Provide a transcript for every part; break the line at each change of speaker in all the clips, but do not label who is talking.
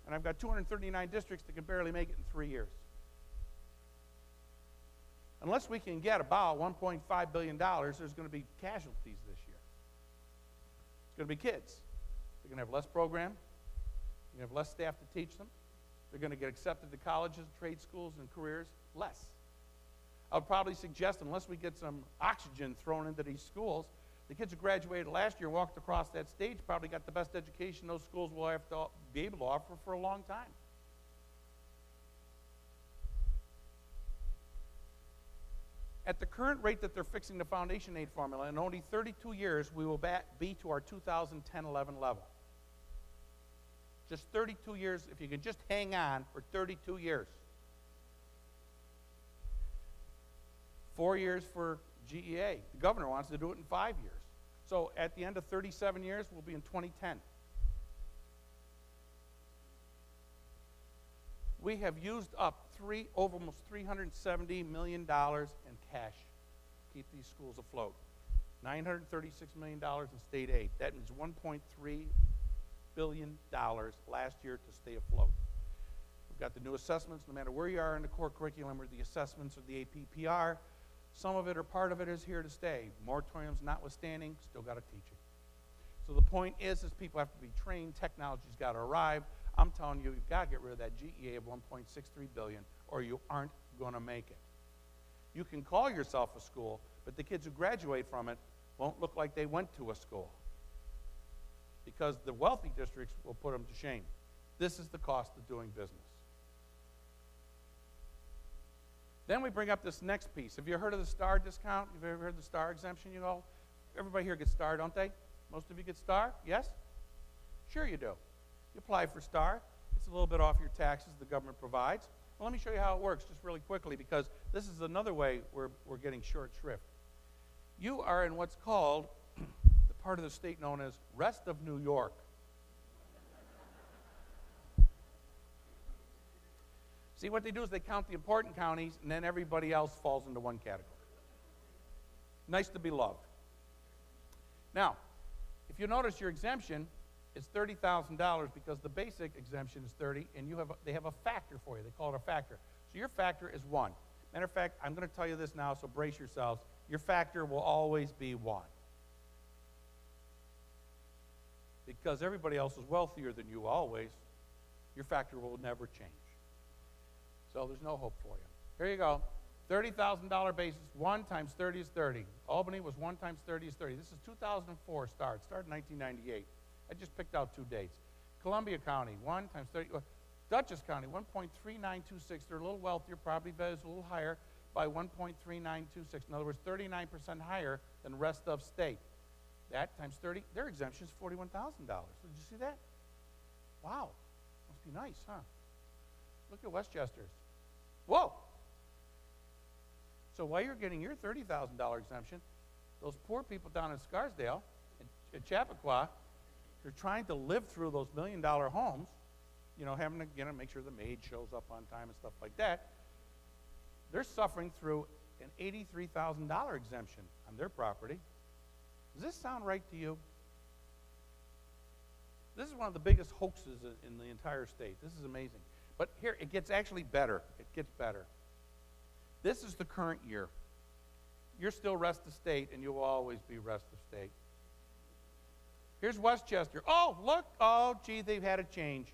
And I've got 239 districts that can barely make it in 3 years. Unless we can get about $1.5 billion, there's going to be casualties this year. It's going to be kids. They're going to have less program. They're going to have less staff to teach them. They're going to get accepted to colleges, trade schools, and careers less. I would probably suggest, unless we get some oxygen thrown into these schools, the kids who graduated last year, walked across that stage, probably got the best education those schools will have to be able to offer for a long time. At the current rate that they're fixing the foundation aid formula, in only 32 years, we will be to our 2010-11 level. Just 32 years, if you can just hang on for 32 years. 4 years for GEA. The governor wants to do it in 5 years. So at the end of 37 years, we'll be in 2010. We have used up almost $370 million in cash to keep these schools afloat. $936 million in state aid. That means $1.3 billion last year to stay afloat. We've got the new assessments, no matter where you are in the core curriculum or the assessments or the APPR. Some of it or part of it is here to stay. Moratoriums notwithstanding, still got to teach it. So the point is people have to be trained. Technology's got to arrive. I'm telling you, you've got to get rid of that GEA of $1.63 billion, or you aren't going to make it. You can call yourself a school, but the kids who graduate from it won't look like they went to a school, because the wealthy districts will put them to shame. This is the cost of doing business. Then we bring up this next piece. Have you heard of the STAR discount? Have you ever heard of the STAR exemption? You know, everybody here gets STAR, don't they? Most of you get STAR? Yes? Sure you do. You apply for STAR. It's a little bit off your taxes the government provides. Well, let me show you how it works just really quickly, because this is another way we're getting short shrift. You are in what's called the part of the state known as rest of New York. See, what they do is they count the important counties, and then everybody else falls into one category. Nice to be loved. Now, if you notice your exemption is $30,000 because the basic exemption is $30,000, and they have a factor for you. They call it a factor. So your factor is 1. Matter of fact, I'm going to tell you this now, so brace yourselves. Your factor will always be 1. Because everybody else is wealthier than you always, your factor will never change. So there's no hope for you. Here you go. $30,000 basis, 1 times 30 is 30. Albany was 1 times 30 is 30. This is 2004 start. Started in 1998. I just picked out 2 dates. Columbia County, 1 times 30. Dutchess County, 1.3926. They're a little wealthier, property values a little higher by 1.3926. In other words, 39% higher than the rest of state. That times 30, their exemption is $41,000. Did you see that? Wow. Must be nice, huh? Look at Westchester's. Whoa! So while you're getting your $30,000 exemption, those poor people down in Scarsdale, in Chappaqua, they're trying to live through those $1 million homes, you know, having to make sure the maid shows up on time and stuff like that. They're suffering through an $83,000 exemption on their property. Does this sound right to you? This is one of the biggest hoaxes in the entire state. This is amazing. But here, it gets actually better. It gets better. This is the current year. You're still rest of state, and you will always be rest of state. Here's Westchester. Oh, look. Oh, gee, they've had a change.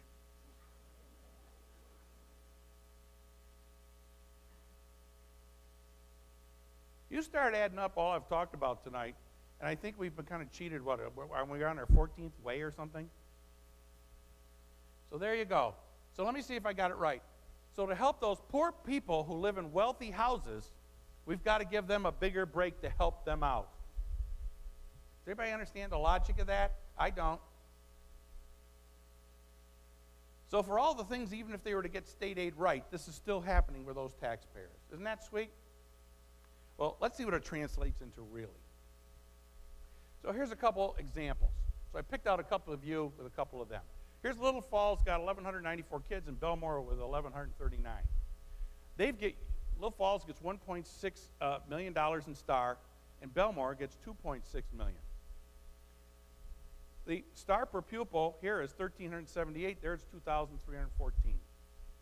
You start adding up all I've talked about tonight, and I think we've been kind of cheated. What, are we on our 14th way or something? So there you go. So let me see if I got it right. So to help those poor people who live in wealthy houses, we've got to give them a bigger break to help them out. Does everybody understand the logic of that? I don't. So for all the things, even if they were to get state aid right, this is still happening with those taxpayers. Isn't that sweet? Well, let's see what it translates into really. So here's a couple examples. So I picked out a couple of you with a couple of them. Here's Little Falls, got 1,194 kids, and Belmore with 1,139. Little Falls gets $1.6 million in STAR, and Belmore gets $2.6 million. The star per pupil here is 1,378. There it's 2,314.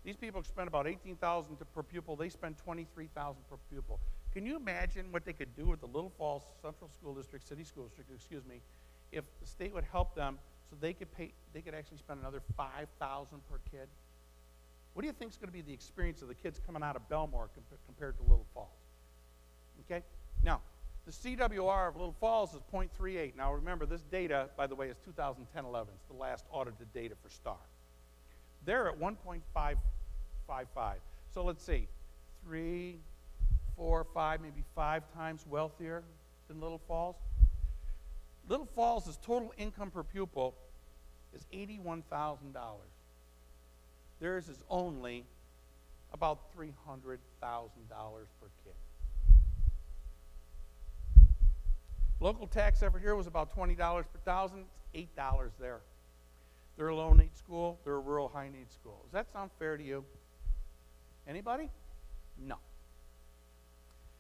These people spend about 18,000 per pupil. They spend 23,000 per pupil. Can you imagine what they could do with the Little Falls Central School District, City School District, excuse me, if the state would help them so they could actually spend another 5,000 per kid? What do you think is going to be the experience of the kids coming out of Belmore compared to Little Falls? Okay? Now, the CWR of Little Falls is 0.38. Now, remember, this data, by the way, is 2010-11. It's the last audited data for STAR. They're at 1.555. So let's see, 3, 4, 5, maybe 5 times wealthier than Little Falls. Little Falls' total income per pupil is $81,000. Theirs is only about $300,000 per kid. Local tax effort here was about $20 per thousand. It's $8 there. They're a low-need school. They're a rural high-need school. Does that sound fair to you? Anybody? No.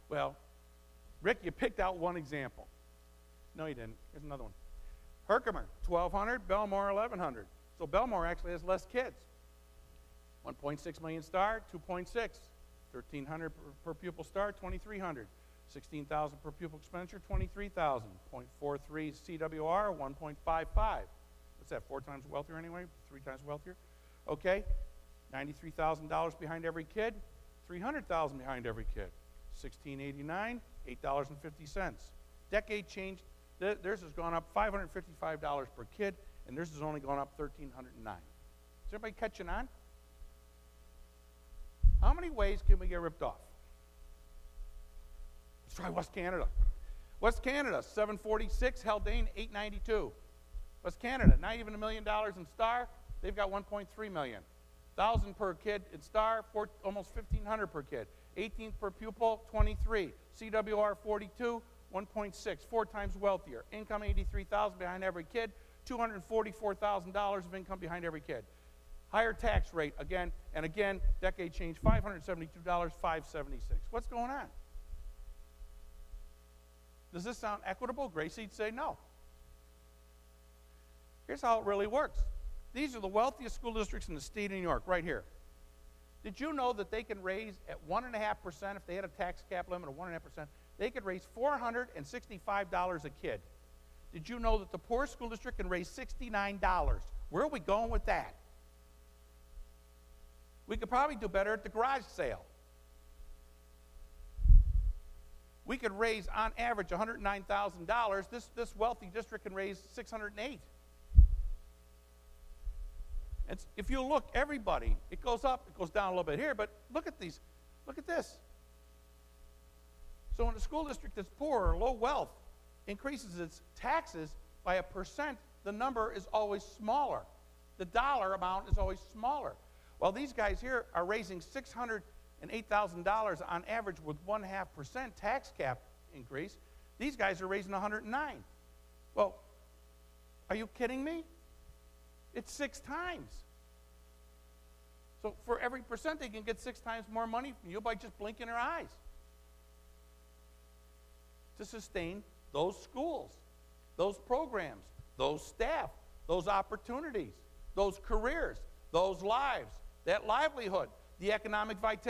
Well, Rick, you picked out one example. No, you didn't. Here's another one. Herkimer, 1,200. Belmore, 1,100. So Belmore actually has less kids. 1.6 million star, 2.6. 1,300 per pupil star, 2,300. 16,000 per pupil expenditure, 23,000. 0.43 CWR, 1.55. What's that, 4 times wealthier anyway? 3 times wealthier? Okay. $93,000 behind every kid, $300,000 behind every kid. 1689, $8.50. Decade change, theirs has gone up $555 per kid, and theirs has only gone up $1,309. Is everybody catching on? How many ways can we get ripped off? Let's try West Canada. West Canada, 746, Haldane, 892. West Canada, not even $1 million in star. They've got 1.3 million. 1,000 per kid in star, almost 1,500 per kid. 18th per pupil, 23. CWR 42, 1.6, 4 times wealthier. Income 83,000 behind every kid. $244,000 of income behind every kid. Higher tax rate again and again. Decade change, $572, $576. What's going on? Does this sound equitable? Gracie'd say no. Here's how it really works. These are the wealthiest school districts in the state of New York, right here. Did you know that they can raise at 1.5%, if they had a tax cap limit of 1.5%, they could raise $465 a kid. Did you know that the poorest school district can raise $69? Where are we going with that? We could probably do better at the garage sale. We could raise, on average, $109,000. This wealthy district can raise $608. If you look, everybody, it goes up, it goes down a little bit here, but look at these. Look at this. So when a school district that's poor or low wealth increases its taxes by 1%, the number is always smaller. The dollar amount is always smaller. While these guys here are raising $608,000 on average with 1.5% tax cap increase, these guys are raising $109. Well, are you kidding me? It's 6 times. So for every percent, they can get 6 times more money from you by just blinking their eyes to sustain those schools, those programs, those staff, those opportunities, those careers, those lives, that livelihood, the economic vitality.